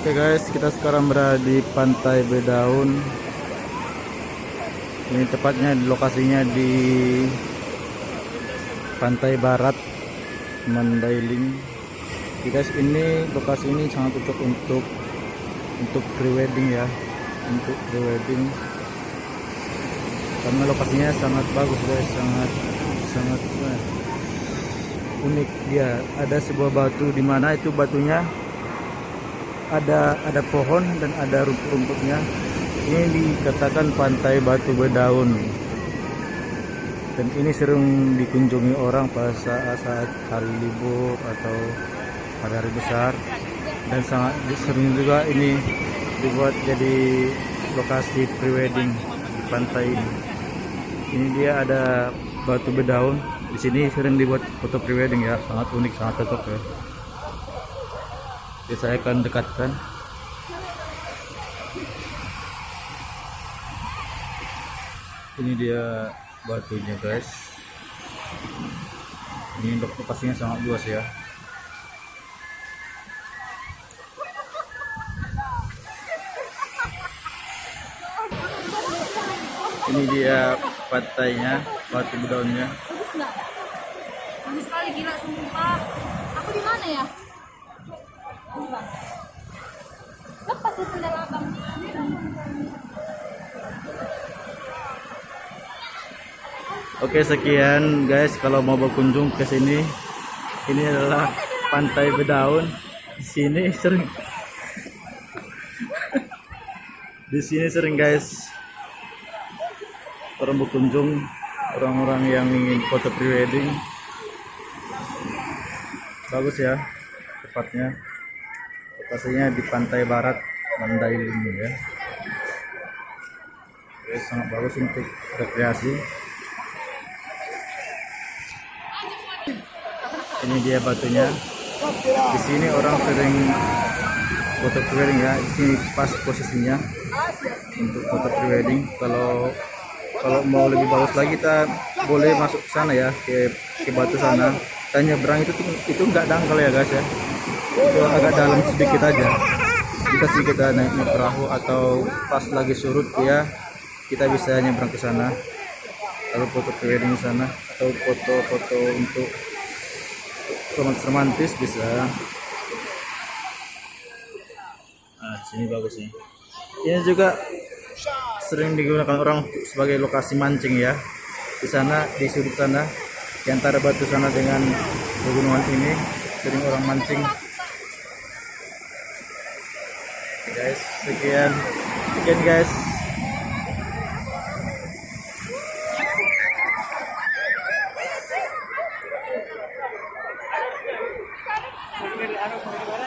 Oke guys, kita sekarang berada di Pantai Bedaun. Ini tepatnya lokasinya di Pantai Barat Mandailing. Jadi guys, ini lokasi ini sangat cocok untuk pre-wedding ya, untuk pre-wedding. Karena lokasinya sangat bagus guys, sangat unik. Dia ada sebuah batu di mana itu batunya ada pohon dan ada rumput-rumputnya. Ini dikatakan Pantai Batu Bedaun, dan ini sering dikunjungi orang pada saat hari libur atau pada hari besar, dan sangat sering juga ini dibuat jadi lokasi prewedding di pantai ini. Ini dia ada batu bedaun di sini, sering dibuat foto prewedding ya, sangat unik, sangat cocok ya. Jadi saya akan dekatkan. Ini dia batunya guys. Ini lokasinya sangat luas ya. Ini dia pantainya, batu bedaunnya. Bagus nggak? Bagus sekali, gila sumpah. Aku di mana ya? Lepas ya sendal abang. Oke, sekian guys, kalau mau berkunjung ke sini, ini adalah Pantai Bedaun. Di sini sering di sini sering guys orang berkunjung, orang-orang yang ingin foto prewedding. Bagus ya tempatnya, lokasinya di Pantai Barat Mandailing ya. Oke, sangat bagus untuk rekreasi. Ini dia batunya. Di sini orang sering foto prewedding ya. Di sini pas posisinya untuk foto prewedding. Kalau mau lebih bagus lagi, kita boleh masuk ke sana ya, ke batu sana. Kita nyebrang itu nggak dangkal ya guys ya. Itu agak dalam sedikit aja. Kita sih kita naik perahu, atau pas lagi surut ya kita bisa nyebrang ke sana. Lalu foto prewedding di sana, atau foto-foto untuk romantis bisa. Nah, sini bagus nih. Ini juga sering digunakan orang sebagai lokasi mancing ya. Di sana, di sudut sana, di antara batu sana dengan pegunungan ini, sering orang mancing. Guys, sekian guys. Ano